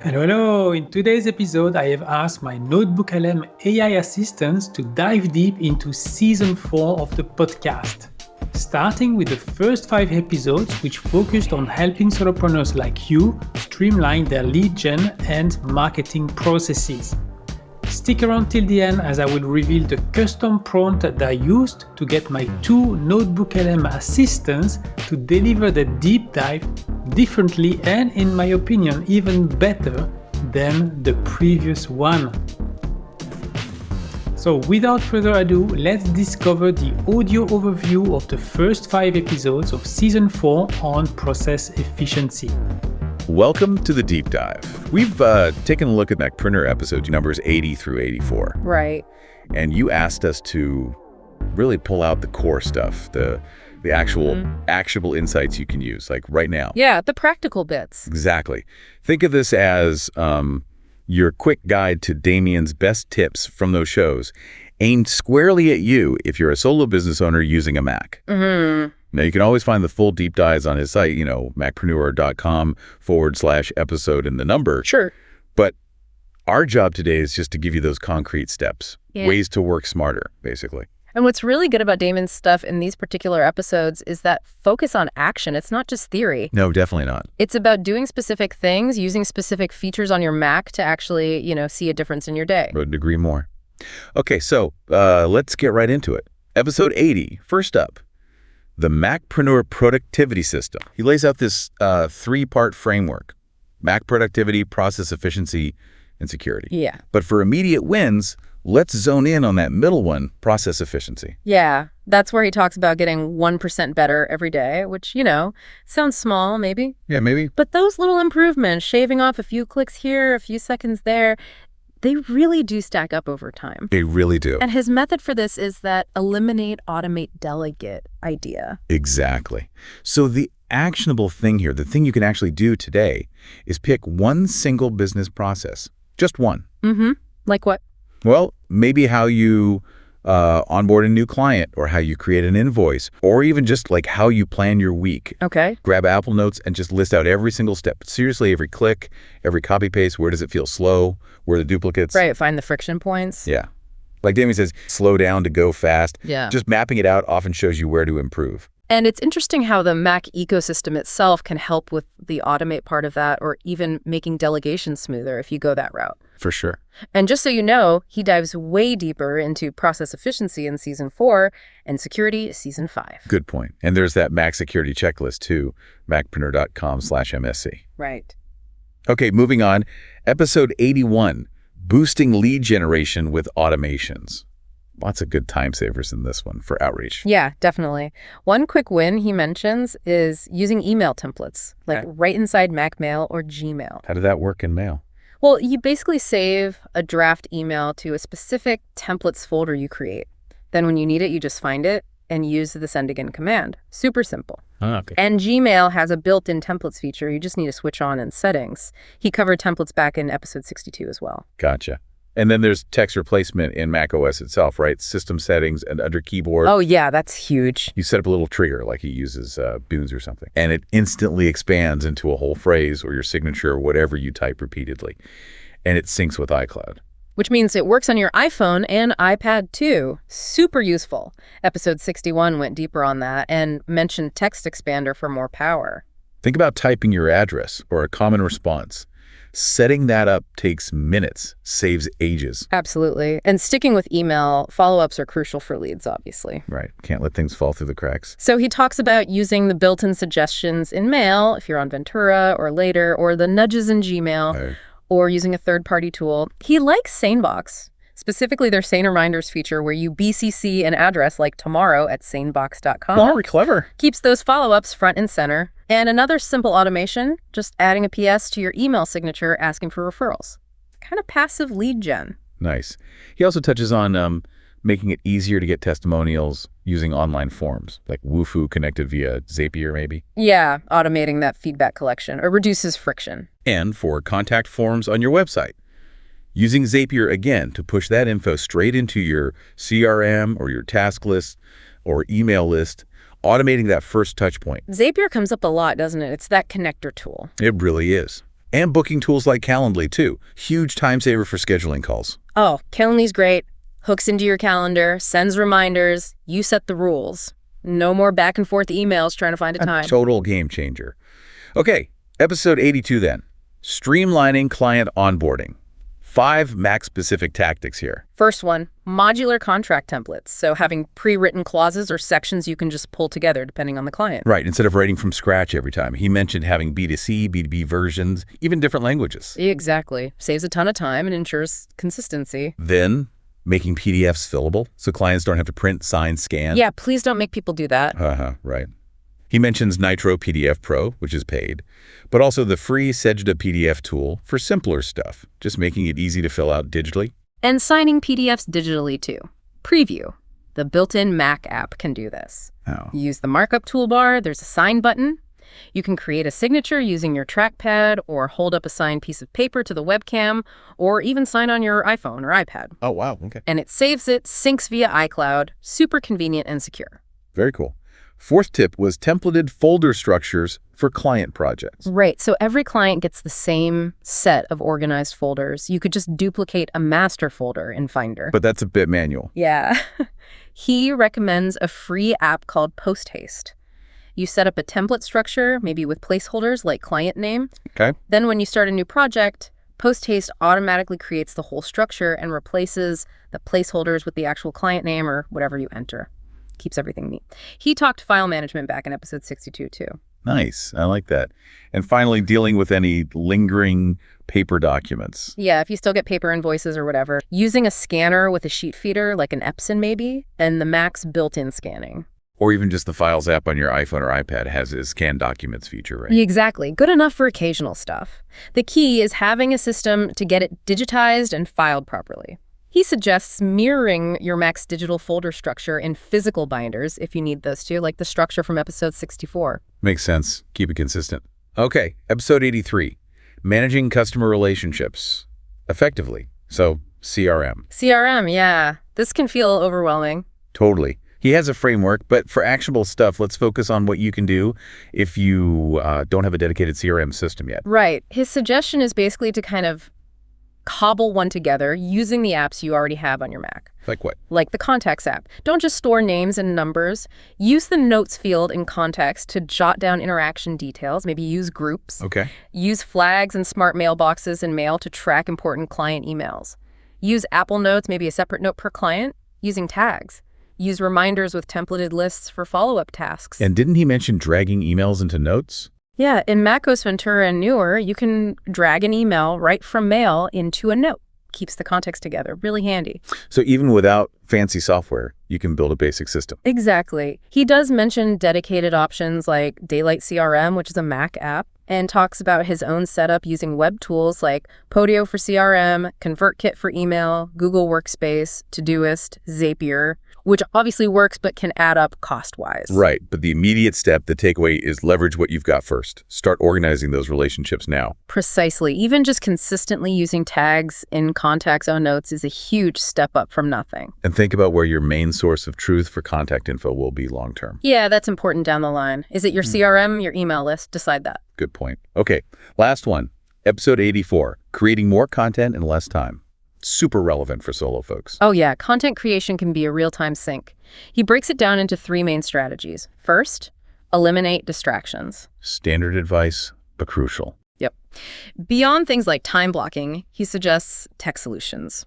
Hello, hello! In today's episode, I have asked my NotebookLM AI assistants to dive deep into Season 4 of the podcast, starting with the first 5 episodes which focused on helping solopreneurs like you streamline their lead gen and marketing processes. Stick around till the end as I will reveal the custom prompt that I used to get my 2 NotebookLM assistants to deliver the deep dive differently and, in my opinion, even better than the previous one. So without further ado, let's discover the audio overview of the first 5 episodes of Season 4 on process efficiency. Welcome to the deep dive. We've taken a look at Macpreneur episode numbers 80 through 84. Right. And you asked us to really pull out the core stuff, the actual actionable insights you can use, like right now. Yeah, the practical bits. Exactly. Think of this as your quick guide to Damien's best tips from those shows, aimed squarely at you if you're a solo business owner using a Mac. Mm-hmm. Now, you can always find the full deep dives on his site, macpreneur.com/episode and the number. Sure. But our job today is just to give you those concrete steps, ways to work smarter, basically. And what's really good about Damien's stuff in these particular episodes is that focus on action. It's not just theory. No, definitely not. It's about doing specific things, using specific features on your Mac to actually, see a difference in your day. Couldn't agree more. Okay, so let's get right into it. Episode 80, first up. The Macpreneur productivity system. He lays out this 3-part framework: Mac productivity, process efficiency, and security. Yeah. But for immediate wins, let's zone in on that middle one, process efficiency. Yeah, that's where he talks about getting 1% better every day, which, sounds small, maybe. Yeah, maybe. But those little improvements, shaving off a few clicks here, a few seconds there, they really do stack up over time. They really do. And his method for this is that eliminate, automate, delegate idea. Exactly. So the actionable thing here, the thing you can actually do today, is pick one single business process. Just one. Mm-hmm. Like what? Well, maybe how you onboard a new client, or how you create an invoice, or even just like how you plan your week. Okay. Grab Apple Notes and just list out every single step. Seriously, every click, every copy paste, where does it feel slow? Where are the duplicates? Right, find the friction points. Yeah. Like Damien says, slow down to go fast. Yeah. Just mapping it out often shows you where to improve. And it's interesting how the Mac ecosystem itself can help with the automate part of that, or even making delegation smoother if you go that route. For sure. And just so you know, he dives way deeper into process efficiency in Season 4 and security Season 5. Good point. And there's that Mac security checklist too, macpreneur.com/MSC. Right. Okay, moving on. Episode 81, boosting lead generation with automations. Lots of good time savers in this one for outreach. Yeah, definitely. One quick win he mentions is using email templates, like right inside Mac Mail or Gmail. How did that work in Mail? Well, you basically save a draft email to a specific templates folder you create. Then when you need it, you just find it and use the send again command. Super simple. Oh, okay. And Gmail has a built-in templates feature. You just need to switch on in settings. He covered templates back in episode 62 as well. Gotcha. And then there's text replacement in Mac OS itself, right? System settings and under keyboard. Oh, yeah, that's huge. You set up a little trigger like he uses Boons or something, and it instantly expands into a whole phrase or your signature or whatever you type repeatedly. And it syncs with iCloud. Which means it works on your iPhone and iPad too. Super useful. Episode 61 went deeper on that and mentioned Text Expander for more power. Think about typing your address or a common response. Setting that up takes minutes, saves ages. Absolutely. And sticking with email, follow-ups are crucial for leads, obviously. Right. Can't let things fall through the cracks. So he talks about using the built-in suggestions in Mail, if you're on Ventura or later, or the nudges in Gmail, or using a third-party tool. He likes SaneBox, specifically their Sane Reminders feature where you BCC an address like tomorrow@sanebox.com. Oh, clever. Keeps those follow-ups front and center. And another simple automation, just adding a PS to your email signature asking for referrals. Kind of passive lead gen. Nice. He also touches on making it easier to get testimonials using online forms, like Wufoo connected via Zapier maybe. Yeah, automating that feedback collection or reduces friction. And for contact forms on your website. Using Zapier again to push that info straight into your CRM or your task list or email list, automating that first touch point. Zapier comes up a lot, doesn't it? It's that connector tool. It really is. And booking tools like Calendly, too. Huge time saver for scheduling calls. Oh, Calendly's great. Hooks into your calendar, sends reminders. You set the rules. No more back and forth emails trying to find a time. Total game changer. Okay, episode 82 then. Streamlining client onboarding. 5 Mac-specific tactics here. First one, modular contract templates. So having pre-written clauses or sections you can just pull together depending on the client. Right, instead of writing from scratch every time. He mentioned having B2C, B2B versions, even different languages. Exactly. Saves a ton of time and ensures consistency. Then, making PDFs fillable so clients don't have to print, sign, scan. Yeah, please don't make people do that. Right. He mentions Nitro PDF Pro, which is paid, but also the free Sejda PDF tool for simpler stuff, just making it easy to fill out digitally. And signing PDFs digitally too. Preview. The built-in Mac app can do this. Oh. Use the markup toolbar. There's a sign button. You can create a signature using your trackpad or hold up a signed piece of paper to the webcam or even sign on your iPhone or iPad. Oh, wow. Okay. And it saves it, syncs via iCloud, super convenient and secure. Very cool. 4th tip was templated folder structures for client projects. Right. So every client gets the same set of organized folders. You could just duplicate a master folder in Finder. But that's a bit manual. Yeah. He recommends a free app called Posthaste. You set up a template structure, maybe with placeholders like client name. Okay. Then when you start a new project, Posthaste automatically creates the whole structure and replaces the placeholders with the actual client name or whatever you enter. Keeps everything neat. He talked file management back in episode 62 too. Nice. I like that. And finally, dealing with any lingering paper documents. Yeah, if you still get paper invoices or whatever, using a scanner with a sheet feeder, like an Epson maybe, and the Mac's built-in scanning. Or even just the Files app on your iPhone or iPad has a scan documents feature, right? Exactly. Good enough for occasional stuff. The key is having a system to get it digitized and filed properly. He suggests mirroring your Mac's digital folder structure in physical binders if you need those too, like the structure from episode 64. Makes sense. Keep it consistent. Okay, episode 83, managing customer relationships effectively. So CRM. CRM, yeah. This can feel overwhelming. Totally. He has a framework, but for actionable stuff, let's focus on what you can do if you don't have a dedicated CRM system yet. Right. His suggestion is basically to kind of cobble one together using the apps you already have on your Mac. Like what? Like the Contacts app. Don't just store names and numbers. Use the Notes field in Contacts to jot down interaction details. Maybe use groups. Okay. Use flags and smart mailboxes in Mail to track important client emails. Use Apple Notes, maybe a separate note per client, using tags. Use reminders with templated lists for follow-up tasks. And didn't he mention dragging emails into Notes? Yeah, in macOS Ventura and newer, you can drag an email right from Mail into a note. Keeps the context together. Really handy. So even without fancy software, you can build a basic system. Exactly. He does mention dedicated options like Daylight CRM, which is a Mac app, and talks about his own setup using web tools like Podio for CRM, ConvertKit for email, Google Workspace, Todoist, Zapier, which obviously works but can add up cost-wise. Right, but the immediate step, the takeaway, is leverage what you've got first. Start organizing those relationships now. Precisely. Even just consistently using tags in Contacts on Notes is a huge step up from nothing. And think about where your main source of truth for contact info will be long-term. Yeah, that's important down the line. Is it your CRM, your email list? Decide that. Good point. Okay, last one. Episode 84, creating more content in less time. Super relevant for solo folks. Oh yeah, content creation can be a real-time sync. He breaks it down into 3 main strategies. First, eliminate distractions. Standard advice, but crucial. Yep. Beyond things like time blocking, he suggests tech solutions.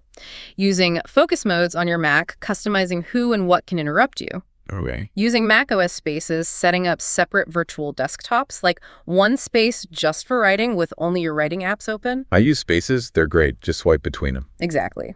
Using focus modes on your Mac, customizing who and what can interrupt you. Okay. Using macOS spaces, setting up separate virtual desktops, like one space just for writing with only your writing apps open. I use spaces. They're great. Just swipe between them. Exactly.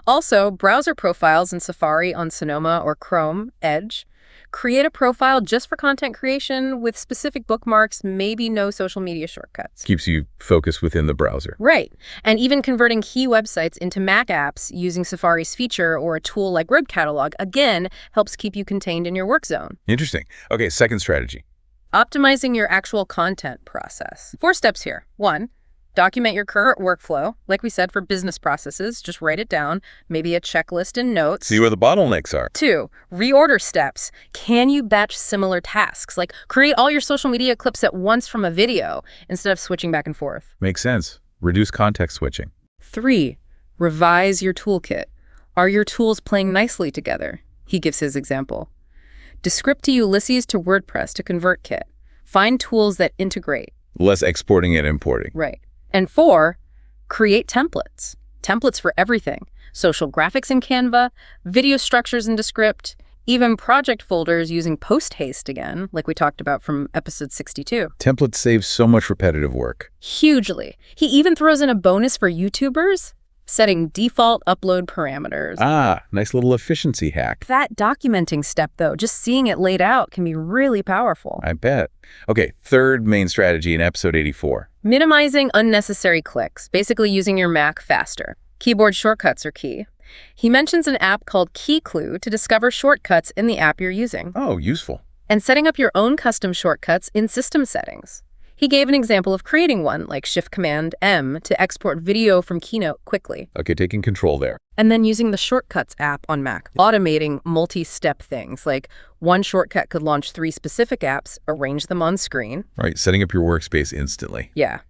Also, browser profiles in Safari on Sonoma or Chrome, Edge. Create a profile just for content creation with specific bookmarks, maybe no social media shortcuts. Keeps you focused within the browser. Right. And even converting key websites into Mac apps using Safari's feature or a tool like Web Catalog, again, helps keep you contained in your work zone. Interesting. Okay, second strategy. Optimizing your actual content process. 4 steps here. 1, Document your current workflow. Like we said, for business processes, just write it down, maybe a checklist in notes. See where the bottlenecks are. 2, reorder steps. Can you batch similar tasks? Like create all your social media clips at once from a video instead of switching back and forth. Makes sense. Reduce context switching. 3, revise your toolkit. Are your tools playing nicely together? He gives his example. Descript to Ulysses to WordPress to ConvertKit. Find tools that integrate. Less exporting and importing. Right. And 4, create templates. Templates for everything. Social graphics in Canva, video structures in Descript, even project folders using post-haste again, like we talked about from episode 62. Templates save so much repetitive work. Hugely. He even throws in a bonus for YouTubers, setting default upload parameters. Nice little efficiency hack. That documenting step, though, just seeing it laid out can be really powerful. I bet. Okay, third main strategy in episode 84. Minimizing unnecessary clicks, basically using your Mac faster. Keyboard shortcuts are key. He mentions an app called KeyClue to discover shortcuts in the app you're using. Oh, useful. And setting up your own custom shortcuts in system settings. He gave an example of creating one, like Shift-Command-M, to export video from Keynote quickly. Okay, taking control there. And then using the Shortcuts app on Mac, automating multi-step things, like one shortcut could launch 3 specific apps, arrange them on screen. Right, setting up your workspace instantly. Yeah.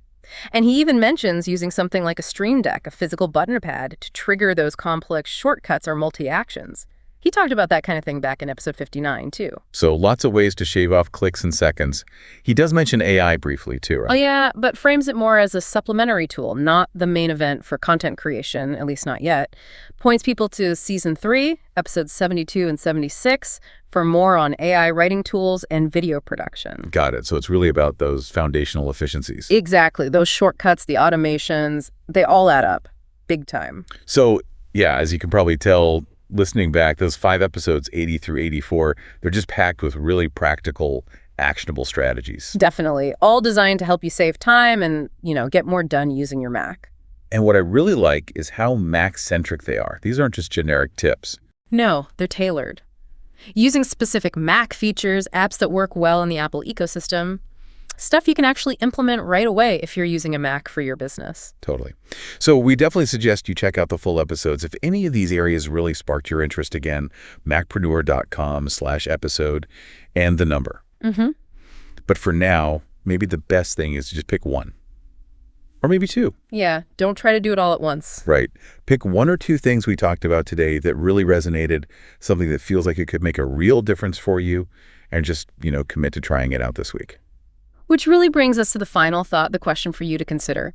And he even mentions using something like a Stream Deck, a physical button pad, to trigger those complex shortcuts or multi-actions. He talked about that kind of thing back in episode 59, too. So lots of ways to shave off clicks and seconds. He does mention AI briefly, too, right? Oh, yeah, but frames it more as a supplementary tool, not the main event for content creation, at least not yet. Points people to Season 3, episodes 72 and 76, for more on AI writing tools and video production. Got it. So it's really about those foundational efficiencies. Exactly. Those shortcuts, the automations, they all add up. Big time. So, yeah, as you can probably tell, listening back, those 5 episodes, 80 through 84, they're just packed with really practical, actionable strategies. Definitely. All designed to help you save time and, get more done using your Mac. And what I really like is how Mac-centric they are. These aren't just generic tips. No, they're tailored. Using specific Mac features, apps that work well in the Apple ecosystem, stuff you can actually implement right away if you're using a Mac for your business. Totally. So we definitely suggest you check out the full episodes. If any of these areas really sparked your interest, again, macpreneur.com/episode and the number. Mm-hmm. But for now, maybe the best thing is to just pick one. Or maybe 2. Yeah, don't try to do it all at once. Right. Pick 1 or 2 things we talked about today that really resonated, something that feels like it could make a real difference for you, and just, commit to trying it out this week. Which really brings us to the final thought, the question for you to consider.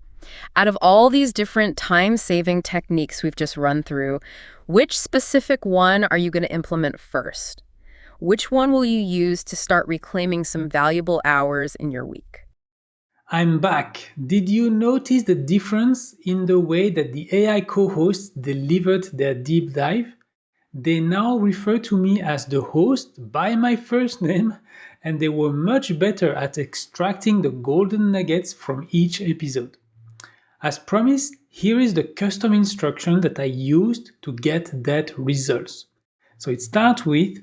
Out of all these different time-saving techniques we've just run through, which specific one are you going to implement first? Which one will you use to start reclaiming some valuable hours in your week? I'm back. Did you notice the difference in the way that the AI co-hosts delivered their deep dive? They now refer to me as the host by my first name, and they were much better at extracting the golden nuggets from each episode. As promised, here is the custom instruction that I used to get that results. So it starts with,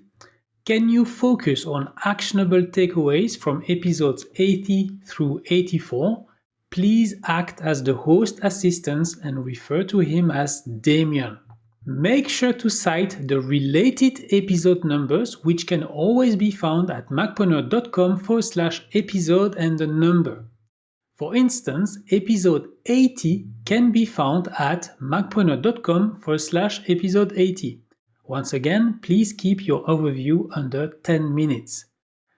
can you focus on actionable takeaways from episodes 80 through 84? Please act as the host assistant and refer to him as Damien. Make sure to cite the related episode numbers, which can always be found at macpreneur.com/episode and the number. For instance, episode 80 can be found at macpreneur.com/episode 80. Once again, please keep your overview under 10 minutes.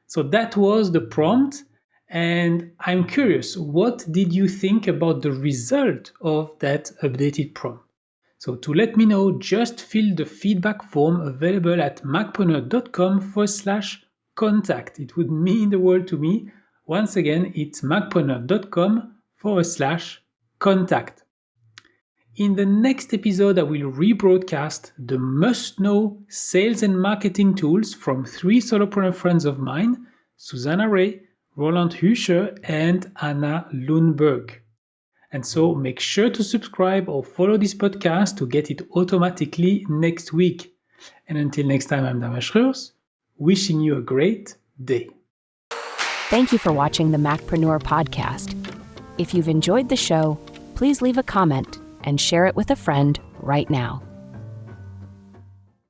So that was the prompt, and I'm curious, what did you think about the result of that updated prompt? So to let me know, just fill the feedback form available at macpreneur.com/contact. It would mean the world to me. Once again, it's macpreneur.com/contact. In the next episode, I will rebroadcast the must-know sales and marketing tools from 3 solopreneur friends of mine, Susanna Ray, Roland Hüscher, and Anna Lundberg. And so make sure to subscribe or follow this podcast to get it automatically next week. And until next time, I'm Damas Schreurs, wishing you a great day. Thank you for watching the Macpreneur podcast. If you've enjoyed the show, please leave a comment and share it with a friend right now.